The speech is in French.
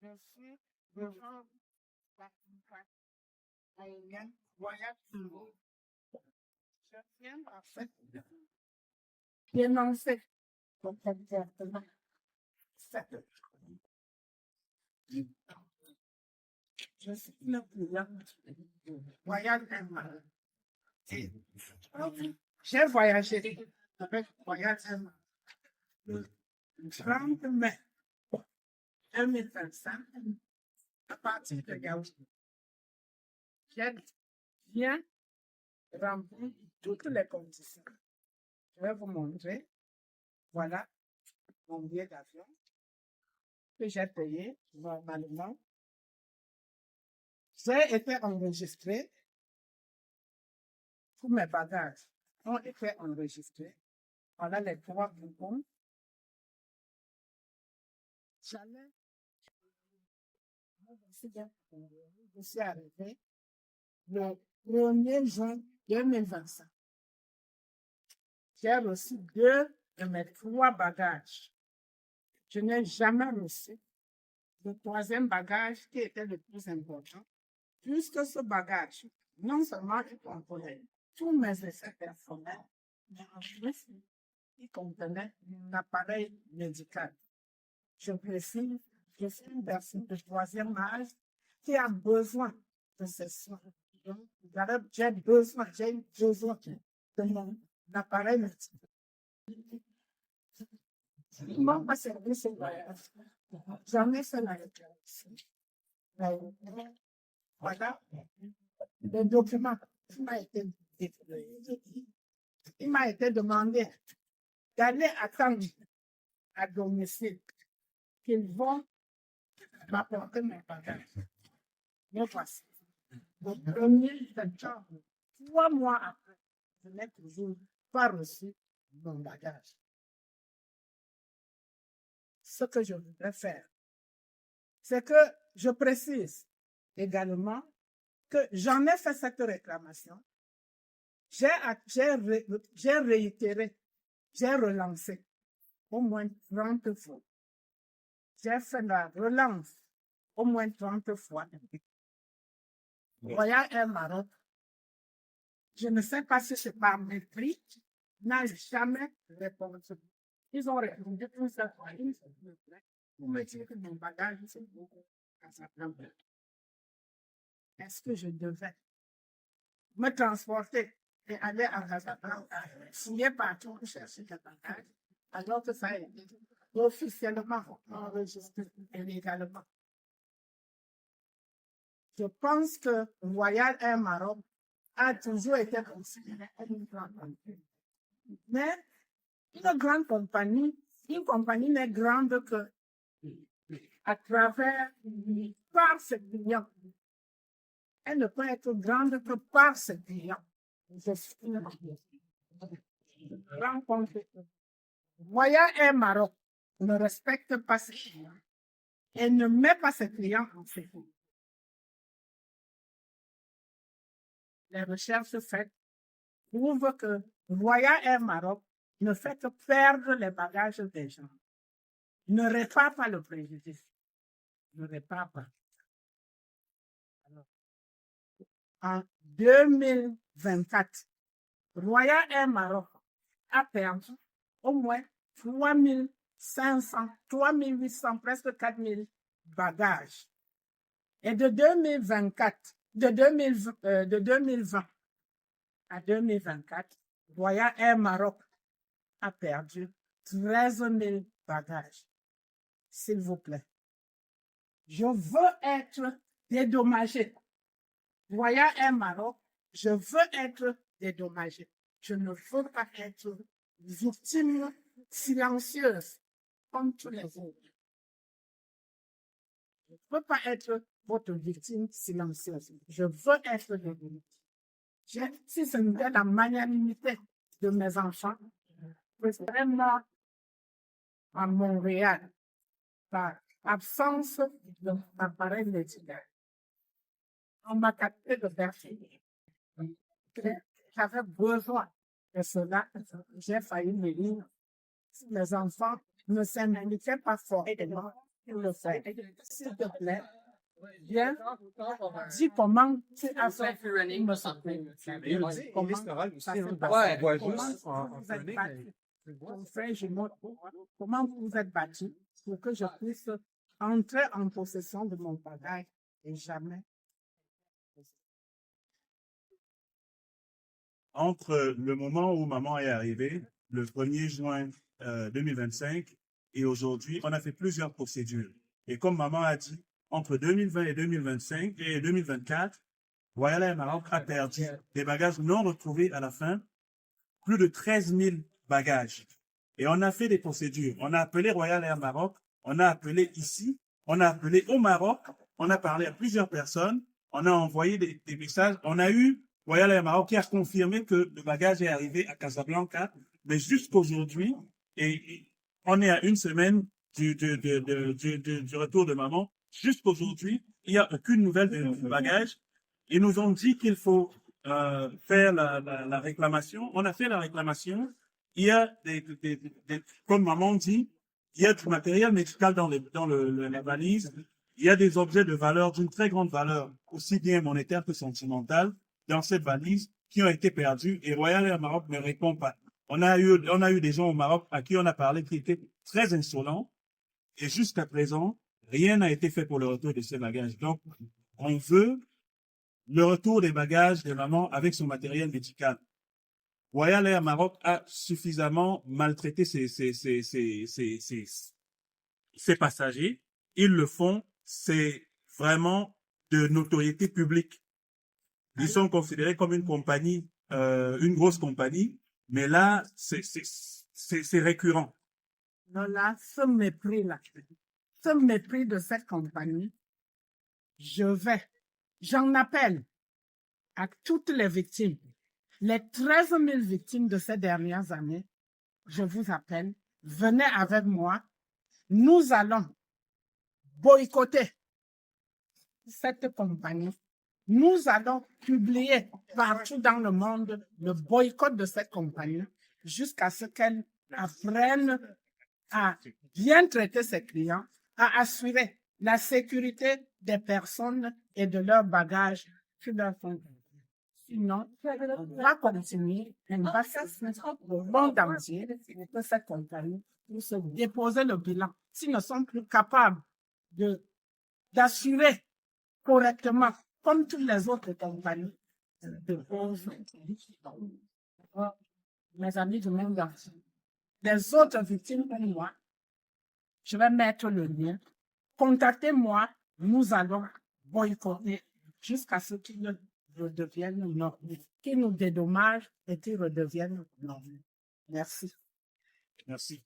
Je suis devant la aérienne Royal Congo. Je viens en fait d'énoncer donc exactement cette je suis le client Royal Airlines. Et j'ai voyagé avec Royal Airlines le 30 mai 2025 à partir de Yaoundé. J'ai bien rempli toutes les conditions. Je vais vous montrer. Voilà mon billet d'avion que j'ai payé normalement. J'ai été enregistré. Tous mes bagages ont été enregistrés. Voilà les trois boutons. J'allais, je suis arrivé le 1er juin 2025. J'ai reçu deux de mes trois bagages. Je n'ai jamais reçu le troisième bagage qui était le plus important, puisque ce bagage, non seulement il contenait tous mes essais personnels, mais en plus, il contenait un appareil médical. Je précise, je suis une personne de troisième âge qui a besoin de ces soins. Donc, j'ai besoin de mon appareil médical. Ils m'ont pas servi ce voyage. J'en ai fait la réclamation. Voilà le document qui m'a été il m'a été demandé d'aller attendre à domicile qu'ils vont m'apporter mes bagages. Mais voici. Le 1er septembre, 3 mois après, je n'ai toujours pas reçu mon bagage. Ce que je voudrais faire, c'est que je précise également que j'en ai fait cette réclamation. J'ai réitéré, j'ai relancé au moins 30 fois. J'ai fait la relance au moins 30 fois. Royal Air Maroc, je ne sais pas si c'est par mépris, n'a jamais répondu. Ils ont répondu une seule fois, pour me dire que mon bagage, c'est beaucoup à sa place. Est-ce que je devais me transporter et aller à Casablanca, signer partout pour chercher le bagage, alors que ça a été officiellement enregistré illégalement? Je pense que Royal Air Maroc a toujours été considéré comme une grande compagnie. Mais une compagnie n'est grande que à travers, par ses clients. Elle ne peut être grande que par ses clients. Je suis une rencontre. Royal Air Maroc ne respecte pas ses clients et ne met pas ses clients en sécurité. Les recherches faites prouvent que Royal Air Maroc ne fait que perdre les bagages des gens. Ne répare pas le préjudice. Ne répare pas. Alors, en 2024, Royal Air Maroc a perdu au moins 3500, 3800, presque 4000 bagages. Et de 2024, de 2020 à 2024, Royal Air Maroc a perdu 13 000 bagages. S'il vous plaît. Je veux être dédommagé. Royal Air Maroc, je veux être dédommagé. Je ne veux pas être victime silencieuse comme tous les autres. Je ne veux pas être votre victime silencieuse. Je veux être dédommagé. Si ce n'était la magnanimité de mes enfants, je serais mort à Montréal par absence d'appareil médical. On m'a capté de Berthier. J'avais besoin de cela. J'ai failli mourir. Si mes enfants ne s'immunisaient pas fortement, pour le faire. S'il te plaît, viens, dis comment tu as fait pour me sauver. Comment ça s'est passé. Comment vous êtes battu. Mon frère, je montre comment vous vous êtes battu pour que je puisse entrer en possession de mon bagage et jamais. Entre le moment où maman est arrivée, le 1er juin 2025, et aujourd'hui, on a fait plusieurs procédures. Et comme maman a dit, entre 2020 et 2025 et 2024, Royal Air Maroc a perdu des bagages non retrouvés à la fin, plus de 13 000 bagages. Et on a fait des procédures. On a appelé Royal Air Maroc, on a appelé ici, on a appelé au Maroc, on a parlé à plusieurs personnes, on a envoyé des messages, on a eu Royal Air Maroc qui a confirmé que le bagage est arrivé à Casablanca, mais jusqu'aujourd'hui, et on est à une semaine du retour de maman, jusqu'aujourd'hui, il n'y a aucune nouvelle du bagage. Ils nous ont dit qu'il faut faire la réclamation. On a fait la réclamation. Il y a comme maman dit, il y a du matériel médical dans la valise. Il y a des objets de valeur, d'une très grande valeur, aussi bien monétaire que sentimentale, dans cette valise, qui ont été perdus. Et Royal Air Maroc ne répond pas. On a eu des gens au Maroc à qui on a parlé qui étaient très insolents. Et jusqu'à présent, rien n'a été fait pour le retour de ces bagages. Donc, on veut le retour des bagages de maman avec son matériel médical. Royal Air Maroc a suffisamment maltraité ses passagers. Ils le font, c'est vraiment de notoriété publique. Ils sont considérés comme une compagnie, une grosse compagnie, mais là, c'est récurrent. Voilà, ce mépris de cette compagnie, j'en appelle à toutes les victimes, les 13 000 victimes de ces dernières années, je vous appelle, venez avec moi, nous allons boycotter cette compagnie. Nous allons publier partout dans le monde le boycott de cette compagnie jusqu'à ce qu'elle apprenne à bien traiter ses clients, à assurer la sécurité des personnes et de leurs bagages sur leur compte. Sinon, on va continuer, on va faire le monde entier pour que cette compagnie puisse déposer le bilan. S'ils ne sont plus capables d'assurer correctement, comme toutes les autres compagnies, mes amis du monde entier, les autres victimes comme moi, je vais mettre le lien. Contactez-moi, nous allons boycotter jusqu'à ce qu'ils redeviennent normaux, qu'ils nous dédommagent et qu'ils redeviennent normaux. Merci. Merci.